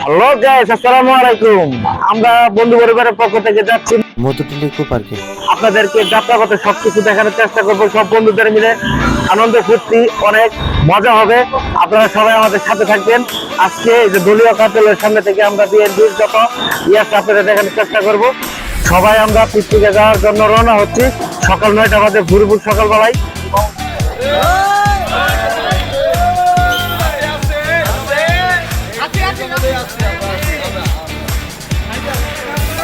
Hello guys, আসসালামু আলাইকুম। আমরা বন্ধু পরিবারের পক্ষ থেকে যাচ্ছি মধুটিল ইকো পার্কে। আপনাদেরকে যাত্রাপথে সবকিছু দেখানোর চেষ্টা করবো। সব বন্ধুদের মিলে আনন্দ ফুর্তি, অনেক মজা হবে। আপনারা সবাই আমাদের সাথে থাকবেন। আজকে এই যে দলীয় কার্যালয়ের সামনে থেকে আমরা বিএনপির যত ইয়াস আপনাদের দেখানোর চেষ্টা করব। সবাই আমরা পিকনিকে যাওয়ার জন্য রওনা হচ্ছি সকাল 9টা বাজে, ভোরভোর সকালবেলায়।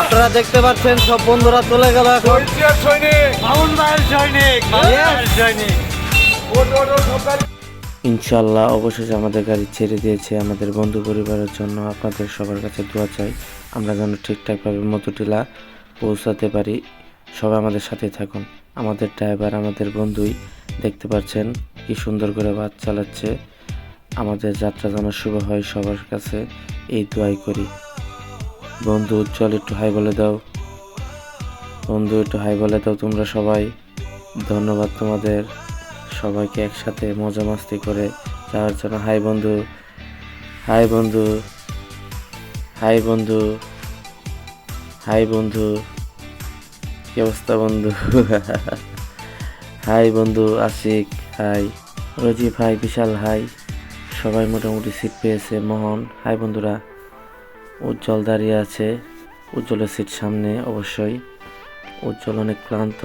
আপনারা দেখতে পাচ্ছেন সব বন্ধুরা চলে গেল এখন। ইনশাল্লাহ অবশেষে আমাদের গাড়ি ছেড়ে দিয়েছে। আমাদের বন্ধু পরিবারের জন্য আপনাদের সবার কাছে দোয়া চাই, আমরা যেন ঠিকঠাকভাবে মধুটিলা পৌঁছাতে পারি। সবাই আমাদের সাথে থাকুন। আমাদের ড্রাইভার আমাদের বন্ধুই, দেখতে পাচ্ছেন কি সুন্দর করে বাস চালাচ্ছে। আমাদের যাত্রা যেন শুভ হয়, সবার কাছে এই দোয়াই করি। বন্ধু উজ্জ্বল, একটু হাই বলে দাও। বন্ধু একটু হাই বলে দাও তোমরা সবাই। ধন্যবাদ তোমাদের সবাইকে একসাথে মজা মাস্তি করে যাওয়ার জন্য। হাই বন্ধু, হাই বন্ধু, হাই বন্ধু, হাই বন্ধু, কি অবস্থা বন্ধু? হাই বন্ধু আশিক, হাই রজিব, হাই বিশাল, হাই। সবাই মোটামুটি সিট পেয়েছে। মোহন, হাই বন্ধুরা। উজ্জ্বল দাঁড়িয়ে আছে, উজ্জ্বলের সিট সামনে অবশ্যই। উজ্জ্বল অনেক ক্লান্ত,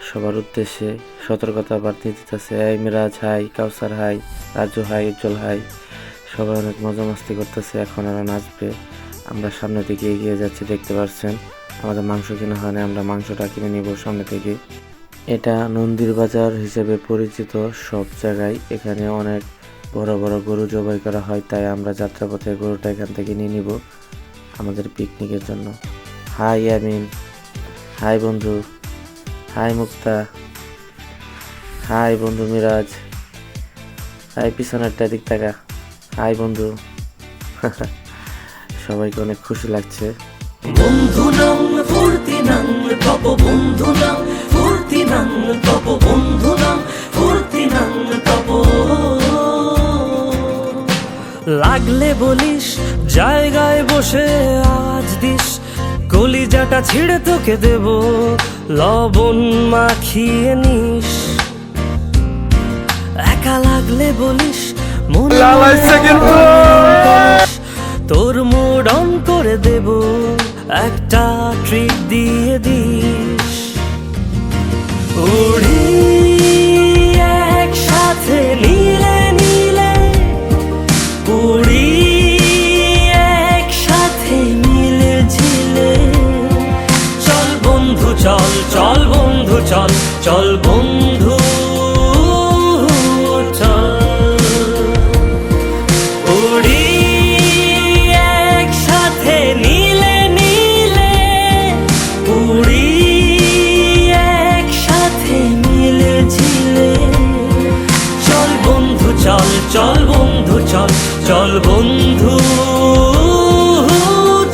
সবার উদ্দেশ্যে সতর্কতা বার্তা দিতেছে। এই মিরাজ হাই, কাউসার হাই, রাজু হাই, উজ্জ্বল হাই। সবাই অনেক মজা মাস্তি করতেছে। এখন আর নাচবে। আমরা সামনের দিকে এগিয়ে যাচ্ছি, দেখতে পাচ্ছেন। আমাদের মাংস কিনা হয় না, আমরা মাংসটা কিনে নিব সামনে থেকে। এটা নন্দীর বাজার হিসেবে পরিচিত সব জায়গায়। এখানে অনেক বড় বড় গরু জবাই করা হয়, তাই আমরা যাত্রাপথে গরুটা এখান থেকে নিয়ে নিব আমাদের পিকনিকের জন্য। হাই আমিন, হাই বন্ধু, হাই মুক্তা, হাই বন্ধু মিরাজ, হাই পিছনেরটা দিক টাকা, হাই বন্ধু। সবাইকে অনেক খুশি লাগছে। বন্ধু নাম ফুর্তি নাম তপ, বন্ধু নাম ফুর্তি নাম তপ, বন্ধু নাম ফুর্তি নাম তপ। লাগলে বলিস জায়গায় বসে আওয়াজ দিস, কলিজাটা ছিঁড়ে তোকে দেব, লবণ মাখিয়ে নিস। একা লাগলে বলিস মন তোর মুড অন করে দেব, একটা ট্রিট দিয়ে দিস। উড়ি একসাথে নীলে নীলে, উড়ি একসাথে মিলে ঝিলে। চল বন্ধু চল, চল বন্ধু চল, চল বন্ধু চল। উড়ি একসাথে নীলে নীলে, উড়ি একসাথে মিলে ঝিলে। চল বন্ধু চল, চল বন্ধু চল, চল বন্ধু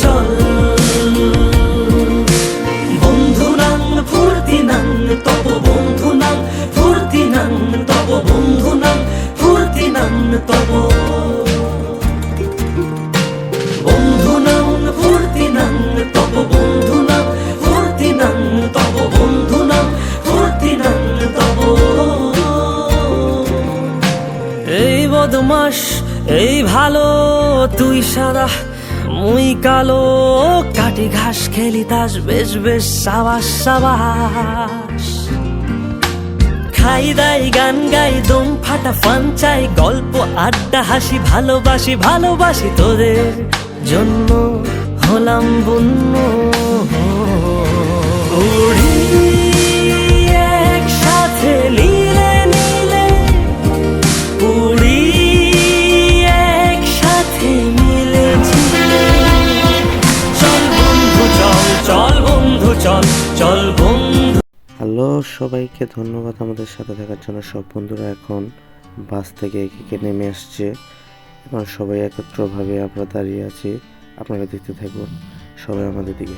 চল। বন্ধু নাম ফুর্তি নাম তপ, বন্ধু নাম ফুর্তি নাম তপ, বন্ধু নাম ফুর্তি নাম তপ। বন্ধু নাম ফুর্তি নাম তপ, বন্ধু নাম ফুর্তি নাম তপ, বন্ধু নাম ফুর্তি নাম তপ। এই বদমাস এই ভালো, তুই সাদা মুই কালো, কাটি ঘাস খেলি তাস, বেশ বেশ সাবাস সাবাস। খাই দাই গান গাই, দম ফাটা ফান চাই, গল্প আড্ডা হাসি, ভালোবাসি ভালোবাসি তোদের জন্য হলাম বন্য। উড়ি একসাথে নীলে নীলে, উড়ি একসাথে মিলে ঝিলে। চল বন্ধু চল, চল বন্ধু চল, চল বন্ধু। হ্যালো সবাইকে, ধন্যবাদ আমাদের সাথে থাকার জন্য। সব বন্ধুরা এখন বাস থেকে একে নেমে আসছে এবং সবাই একত্রভাবে আমরা দাঁড়িয়ে আছি। আপনারা দেখতে থাকুন সবাই আমাদের দিকে।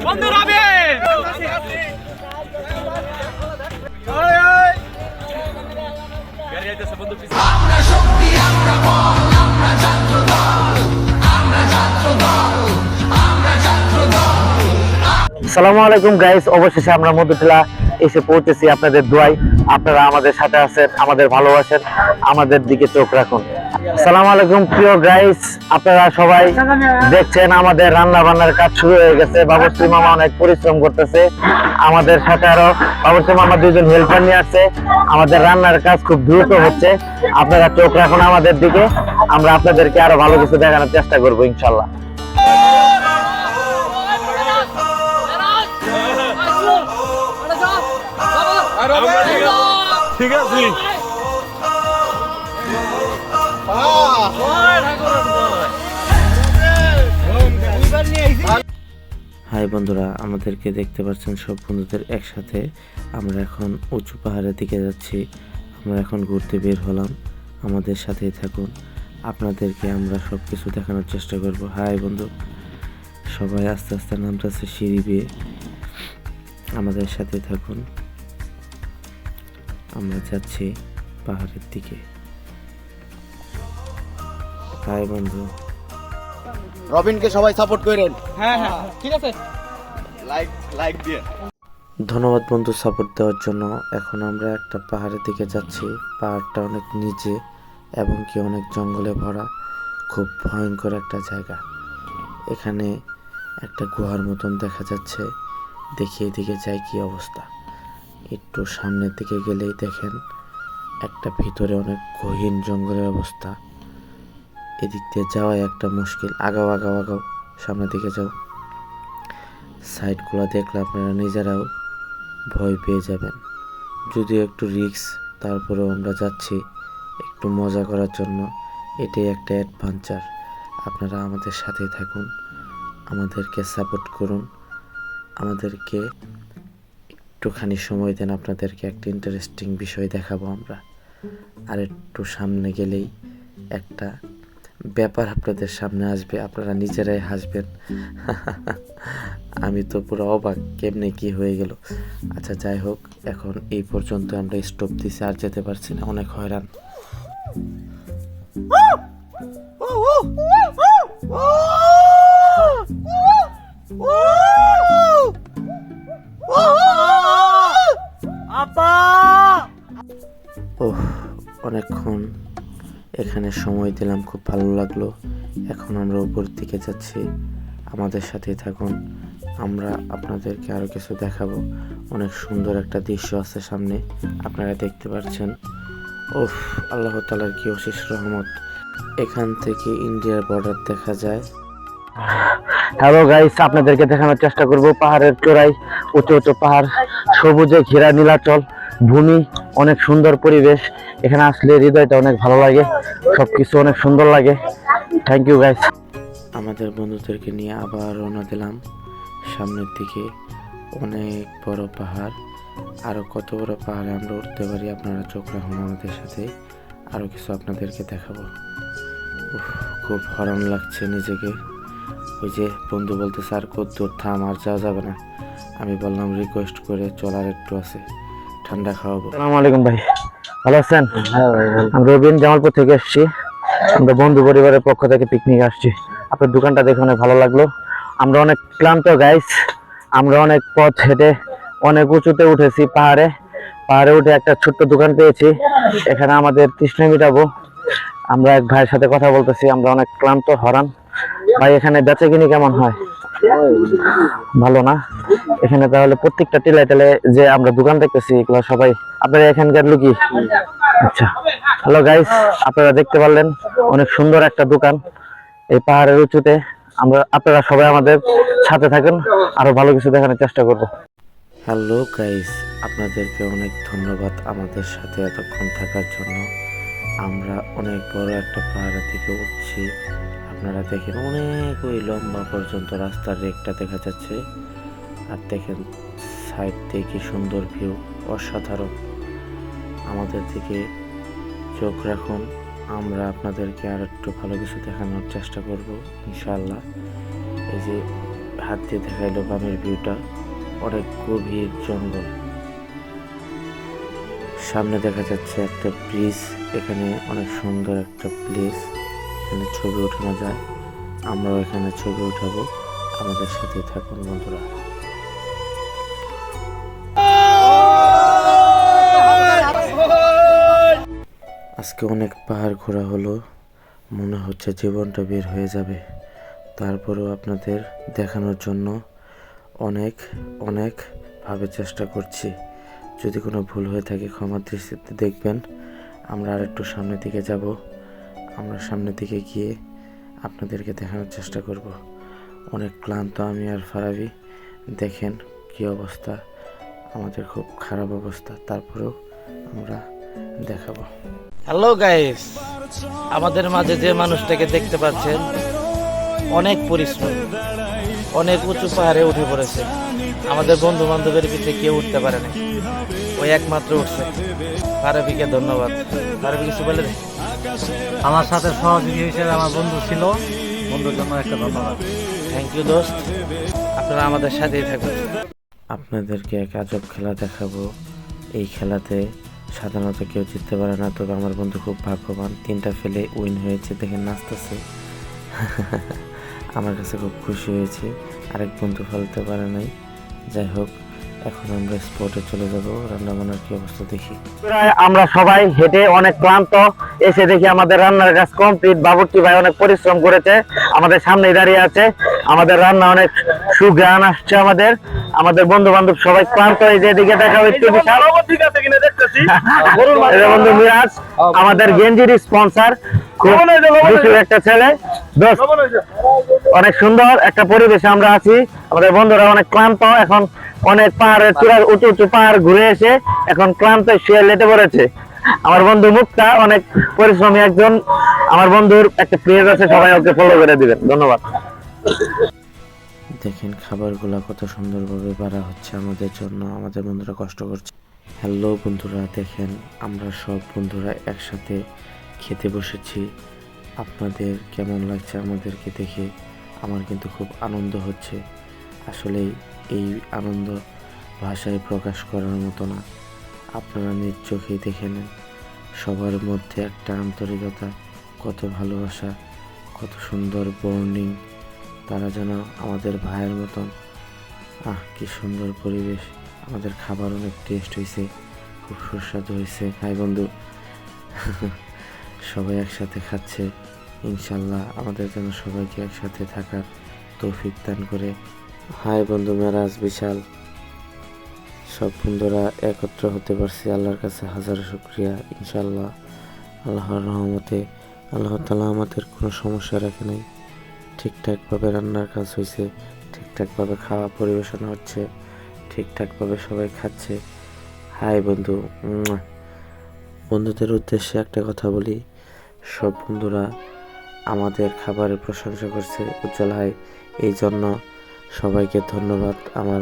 বন্ধুরা আসসালামু আলাইকুম গাইস, অবশেষে আমরা মধুটিলা এসে পৌঁছেছি আপনাদের দোয়ায়। আপনারা আমাদের সাথে আছেন, আমাদের ভালোবাসেন, আমাদের দিকে চোখ রাখুন। আসসালামু আলাইকুম প্রিয় গাইস, আপনারা সবাই দেখছেন আমাদের রান্না বান্নার কাজ শুরু হয়ে গেছে। বাবুর্চি মামা অনেক পরিশ্রম করতেছে, আমাদের সাথে আরো বাবুর্চি মামা দুইজন হেল্পার নিয়ে আসছে। আমাদের রান্নার কাজ খুব দ্রুত হচ্ছে, আপনারা চোখ রাখুন আমাদের দিকে। আমরা আপনাদেরকে আরো ভালো কিছু দেখানোর চেষ্টা করবো ইনশাল্লাহ। ঠিক আছে। হাই বন্ধুরা, আমাদেরকে দেখতে পাচ্ছেন সব বন্ধুদের একসাথে। আমরা এখন উঁচু পাহাড়ের দিকে যাচ্ছি। আমরা এখন ঘুরতে বের হলাম, আমাদের সাথেই থাকুন। আপনাদেরকে আমরা সব কিছু দেখানোর চেষ্টা করব। হাই বন্ধু, সবাই আস্তে আস্তে নামতেছে সিঁড়ি বেয়ে, আমাদের সাথে থাকুন। আমরা যাচ্ছি পাহাড়ের দিকে। হাই বন্ধু, রবিনকে সবাই সাপোর্ট করেন। হ্যাঁ হ্যাঁ ঠিক আছে। লাইক দিয়ে। ধন্যবাদ বন্ধু সাপোর্ট দেওয়ার জন্য। এখন আমরা একটা পাহাড়ের দিকে যাচ্ছি। পাহাড়টা অনেক নিচে এবং কি অনেক জঙ্গলে ভরা, খুব ভয়ঙ্কর একটা জায়গা। এখানে একটা গুহার মতন দেখা যাচ্ছে। দেখি এদিকে যাই কি অবস্থা। একটু সামনের দিকে গেলেই দেখেন একটা ভিতরে অনেক গহীন জঙ্গলের অবস্থা। এদিক দিয়ে যাওয়াই একটা মুশকিল। আগাও আগাও আগাও, সামনের দিকে যাও। সাইডগুলো দেখলে আপনারা নিজেরাও ভয় পেয়ে যাবেন। যদিও একটু রিস্ক, তারপরেও আমরা যাচ্ছি একটু মজা করার জন্য। এটাই একটা অ্যাডভেঞ্চার। আপনারা আমাদের সাথেই থাকুন, আমাদেরকে সাপোর্ট করুন, আমাদেরকে একটুখানি সময় দেন। আপনাদেরকে একটা ইন্টারেস্টিং বিষয় দেখাবো আমরা। আর একটু সামনে গেলেই একটা ব্যাপার আপনাদের সামনে আসবে, আপনারা নিজেরাই হাসবেন। আমি তো পুরো অবাক, কেমনে কি হয়ে গেল। আচ্ছা যাই হোক, এখন এই পর্যন্ত আমরা স্টপ দিছি, আর যেতে পারছি না, অনেক হয়রান। ওহ, অনেকক্ষণ এখানে সময় দিলাম, খুব ভালো লাগলো। এখন আমরা উপর দিকে যাচ্ছি, আমাদের সাথেই থাকুন। আমরা আপনাদেরকে আরো কিছু দেখাবো। অনেক সুন্দর একটা দৃশ্য আছে সামনে, আপনারা দেখতে পাচ্ছেন। ওফ, আল্লাহ তাআলার কি অশেষ রহমত। এখান থেকে ইন্ডিয়ার বর্ডার দেখা যায়। হ্যালো গাইস, আপনাদেরকে দেখানোর চেষ্টা করব পাহাড়ের চূড়ায় উঁচু উঁচু পাহাড়, সবুজে ঘেরা নীলাচল ভূমি, অনেক সুন্দর পরিবেশ। এখানে আসলে হৃদয়টা অনেক ভালো লাগে, সবকিছু অনেক সুন্দর লাগে। Thank you guys. আমাদের বন্ধুদেরকে নিয়ে আবার রওনা দিলাম সামনের দিকে। অনেক বড় পাহাড়, আরো কত বড় পাহাড়ে আমরা উঠতে পারি, আপনারা চোখ রাখুন আমাদের সাথে। আরো কিছু আপনাদেরকে দেখাবো। উফ, খুব হরণ লাগছে নিজেকে। ওই যে বন্ধু বলতেছে আর কত থাম, আর যাওয়া যাবে না। আমি বললাম রিকোয়েস্ট করে চলার একটু আছে, ঠান্ডা খাওয়াবো। আসসালামু আলাইকুম ভাই, ভালো আছেন? আমি রবিন, জামালপুর থেকে এসেছি। আমরা বন্ধু পরিবারের পক্ষ থেকে পিকনিক আসছি। আপনার দোকানটা দেখে অনেক ভালো লাগলো। আমরা অনেক ক্লান্ত গাইস, আমরা অনেক পথ হেঁটে অনেক উঁচুতে উঠেছি। পাহাড়ে উঠে একটা ছোট্ট দোকান পেয়েছি, এখানে আমাদের তৃষ্ণা মিটাবো। আমরা এক ভাইয়ের সাথে কথা বলতেছি, আমরা অনেক ক্লান্ত হরান। ভাই এখানে বেচাকিনি কেমন হয়? ভালো না? এখানে তাহলে প্রত্যেকটা টিলায় টেলে যে আমরা দোকান দেখতেছি এগুলো সবাই আপনারা এখানকার লোকই? আচ্ছা, হ্যালো গাইস, আপনারা দেখতে পারলেন অনেক সুন্দর একটা দোকান এই পাহাড়ের উঁচুতে। আপনারা সবাই আমাদের সাথে থাকেন, আরো ভালো কিছু দেখানোর চেষ্টা করব। হ্যালো গাইস, আপনাদেরকে অনেক ধন্যবাদ আমাদের সাথে এতক্ষণ থাকার জন্য। আমরা অনেক বড় একটা পাহাড়ের দিকে উঠছি। আপনারা দেখেন অনেক ওই লম্বা পর্যন্ত রাস্তার রেকটা দেখা যাচ্ছে। আর দেখেন সাইড থেকে কি সুন্দর ভিউ, অসাধারণ। আমাদের দিকে চোখ রাখুন, আমরা আপনাদেরকে আর একটু ভালো কিছু দেখানোর চেষ্টা করব ইনশাআল্লাহ। এই যে হাত দিয়ে দেখাইলো বামের ভিউটা, অনেক গভীর জঙ্গল। সামনে দেখা যাচ্ছে একটা ব্রিজ, এখানে অনেক সুন্দর একটা প্লেস, এখানে ছবি ওঠানো যায়। আমরাও এখানে ছবি উঠাবো, আমাদের সাথে থাকুন বন্ধুরা। আজকে অনেক পাহাড় ঘোরা হলো, মনে হচ্ছে জীবনটা বের হয়ে যাবে। তারপরেও আপনাদের দেখানোর জন্য অনেক অনেকভাবে চেষ্টা করছি। যদি কোনো ভুল হয়ে থাকে ক্ষমার দৃষ্টিতে দেখবেন। আমরা আর একটু সামনের দিকে যাব। আমরা সামনের দিকে গিয়ে আপনাদেরকে দেখানোর চেষ্টা করব। অনেক ক্লান্ত আমি আর ফারাবি। দেখেন কি অবস্থা, আমাদের খুব খারাপ অবস্থা, তারপরেও আমরা দেখাবো। হ্যালো গাইস, আমাদের মাঝে যে মানুষটাকে দেখতে পাচ্ছেন অনেক পরিশ্রম, অনেক উঁচু পাহাড়ে উঠে পড়েছে। আমাদের বন্ধু বান্ধবের পিছিয়ে কেউ উঠতে পারে না, ওই একমাত্র উঠছে। ফারাবিকে ধন্যবাদ। ফারাবি কিছু বলে দে। আমার সাথে সহযোগী হিসেবে আমার বন্ধু ছিল, বন্ধুর জন্য একটা ধন্যবাদ। থ্যাংক ইউ দোস্ত, আপনারা আমাদের সাথেই থাকুন। আপনাদেরকে এক আজব খেলা দেখাবো। এই খেলাতে সাধারণত কেউ জিততে পারে না, তবে আমার বন্ধু খুব ভাগ্যবান, 3টা ফেলে উইন হয়েছে। দেখে নাচতেছে। আমার কাছে খুব খুশি হয়েছে। আরেক বন্ধু ফেলতে পারে নাই। যাই হোক, এখন আমরা স্পটে চলে যাব, রান্নাবান্নার কি অবস্থা দেখি। প্রায় আমরা সবাই হেঁটে অনেক ক্লান্ত, এসে দেখি আমাদের রান্নার কাজ কমপ্লিট। বাবুর্চি ভাই অনেক পরিশ্রম করেছে, আমাদের সামনেই দাঁড়িয়ে আছে। আমাদের রান্না অনেক সুঘ্রাণ আসছে। আমাদের বন্ধু বান্ধব সবাই ক্লান্ত, এই যে এদিকে দেখা হচ্ছে বিশাল এটা বন্ধু মিরাজ, আমাদের গেঞ্জির স্পন্সর, খুব দুষ্টু একটা ছেলে। দোস্ত, অনেক সুন্দর একটা পরিবেশে আমরা আছি। আমাদের বন্ধুরা অনেক ক্লান্ত, এখন অনেক পাহাড়ের চূড়ার উঁচু উঁচু পাহাড় ঘুরে এসে এখন ক্লান্ত শুয়ে লেটে পড়েছে। আমার বন্ধু মুক্তা অনেক পরিশ্রমী একজন। আমার বন্ধুর একটা পেজ আছে, সবাই ওকে ফলো করে দিবেন। ধন্যবাদ। দেখেন খাবারগুলো কত সুন্দরভাবে বাড়া হচ্ছে আমাদের জন্য, আমাদের বন্ধুরা কষ্ট করছে। হ্যালো বন্ধুরা, দেখেন আমরা সব বন্ধুরা একসাথে খেতে বসেছি। আপনাদের কেমন লাগছে আমাদেরকে দেখে? আমার কিন্তু খুব আনন্দ হচ্ছে। আসলে এই আনন্দ ভাষায় প্রকাশ করার মতো না, আপনারা নিজ চোখেই দেখে নেন। সবার মধ্যে একটা আন্তরিকতা, কত ভালোবাসা, কত সুন্দর বর্নিং। তারা যেন আমাদের ভাইয়ের মতন। কি সুন্দর পরিবেশ। আমাদের খাবার অনেক টেস্ট হয়েছে, খুব সুস্বাদু হয়েছে। হাই বন্ধু, সবাই একসাথে খাচ্ছে। ইনশাল্লাহ আমাদের যেন সবাইকে একসাথে থাকার তৌফিক দান করে। হাই বন্ধু মেরাজ, বিশাল সব বন্ধুরা একত্র হতে পারছি, আল্লাহর কাছে হাজার শুকরিয়া। ইনশাল্লাহ আল্লাহর রহমতে আল্লাহ তাআলা আমাদের কোনো সমস্যা রাখে নাই। ঠিকঠাকভাবে রান্নার কাজ হয়েছে, ঠিকঠাকভাবে খাওয়া পরিবেশন হচ্ছে, ঠিকঠাকভাবে সবাই খাচ্ছে। হাই বন্ধু। বন্ধুদের উদ্দেশ্যে একটা কথা বলি, সব বন্ধুরা আমাদের খাবারের প্রশংসা করছে। উজ্জ্বল হাই, এই জন্য সবাইকে ধন্যবাদ। আমার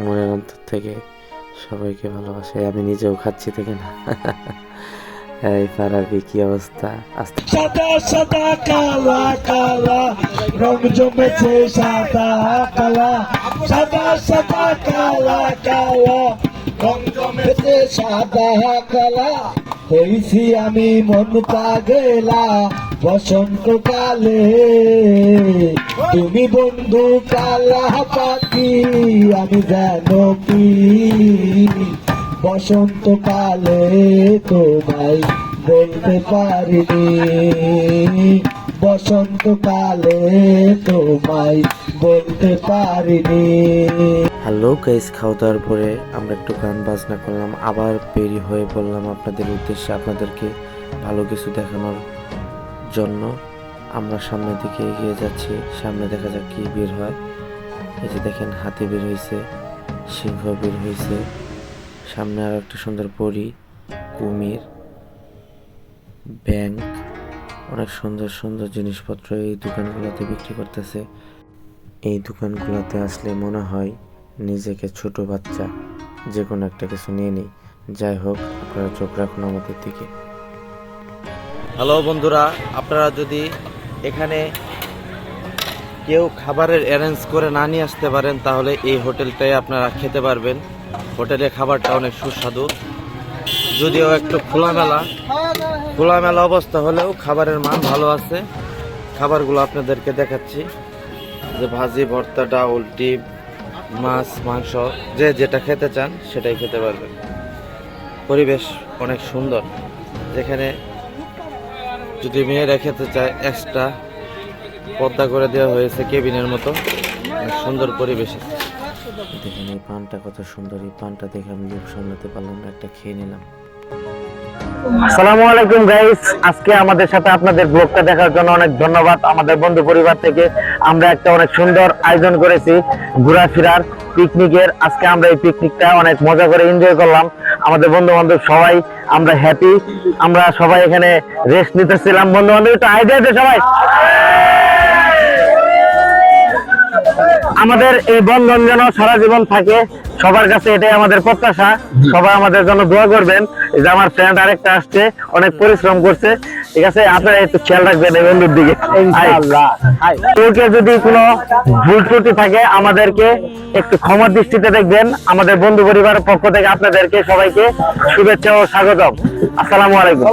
মনের অন্তর থেকে সবাইকে ভালোবাসে। আমি নিজেও খাচ্ছি, থেকে না। এই ফারাবি কি অবস্থা? আস্তে সাদা সাদা কালা কালা রং জমেছে, সাদা কালা সাদা সাদা কালা কালা রং জমেছে, সাদা কালা হইছি আমি মন পাগলা বসন্তকালে। তুমি বন্ধু কালা পাখি, আমি জানো কি বসন্তকালে তোমায় বলতে পারিনি, বসন্তকালে তোমায় বলতে পারিনি। হ্যালো গাইস, খাওয়া দাওয়ার পরে আমরা একটু গান বাজনা করলাম, আবার বেরি হয়ে বললাম আপনাদের উদ্দেশ্যে, আপনাদেরকে ভালো কিছু দেখানোর জন্য। আমরা সামনের দিকে এগিয়ে যাচ্ছি, সামনে দেখা যাক কি বের হয়। এই যে দেখেন হাতি বের হয়েছে, সিংহ বের হয়েছে, সামনে আরো একটা সুন্দর পরী, কুমির, ব্যাংক, অনেক সুন্দর সুন্দর জিনিসপত্র এই দোকানগুলোতে বিক্রি করতেছে। এই দোকানগুলোতে আসলে মনে হয় নিজেকে ছোট বাচ্চা, যে কোনো একটা কিছু নিয়ে নিই। যাই হোক, আপনারা চোখ রাখুন আমাদের দিকে। হ্যালো বন্ধুরা, আপনারা যদি এখানে কেউ খাবারের অ্যারেঞ্জ করে না নিয়ে আসতে পারেন, তাহলে এই হোটেলটায় আপনারা খেতে পারবেন। হোটেলের খাবারটা অনেক সুস্বাদু, যদিও একটু খোলামেলা অবস্থা হলেও খাবারের মান ভালো আছে। খাবারগুলো আপনাদেরকে দেখাচ্ছি, যে ভাজি, ভর্তা, ডাউল, ডিম, মাছ, মাংস, যে যেটা খেতে চান সেটাই খেতে পারবেন। পরিবেশ অনেক সুন্দর, যেখানে যদি মেয়েরা খেতে চায় এক্সট্রা পর্দা করে দেওয়া হয়েছে কেবিনের মতো, অনেক সুন্দর পরিবেশে। দেখেন এই পানটা কত সুন্দর, এই পানটা দেখে আমি লোভ সামলাতে পারলাম না, একটা খেয়ে নিলাম। আসসালামু আলাইকুম গাইস, আজকে আমাদের সাথে আপনাদের ব্লগটা দেখার জন্য অনেক ধন্যবাদ। আমাদের বন্ধু পরিবার থেকে আমরা একটা অনেক সুন্দর আয়োজন করেছি ঘোরাফেরার, পিকনিকের। আজকে আমরা এই পিকনিকটা অনেক মজা করে এনজয় করলাম। আমাদের বন্ধু বান্ধব সবাই আমরা হ্যাপি, আমরা সবাই এখানে রেস্ট নিতেছিলাম। বন্ধু বান্ধব একটু আইডিয়া দে সবাই। আমাদের এই বন্ধন যেন সারা জীবন থাকে, সবার কাছে এটাই আমাদের প্রত্যাশা। সবাই আমাদের জন্য দোয়া করবেন। এই যে আমার ফ্রেন্ড আরেকটা আসছে, অনেক পরিশ্রম করছে, ঠিক আছে? আপনারা একটু খেয়াল রাখবেন এই বন্ধুর দিকে। তোকে যদি কোনো ভুল ত্রুটি থাকে আমাদেরকে একটু ক্ষমা দৃষ্টিতে দেখবেন। আমাদের বন্ধু পরিবারের পক্ষ থেকে আপনাদেরকে সবাইকে শুভেচ্ছা ও স্বাগতম। আসসালামু আলাইকুম।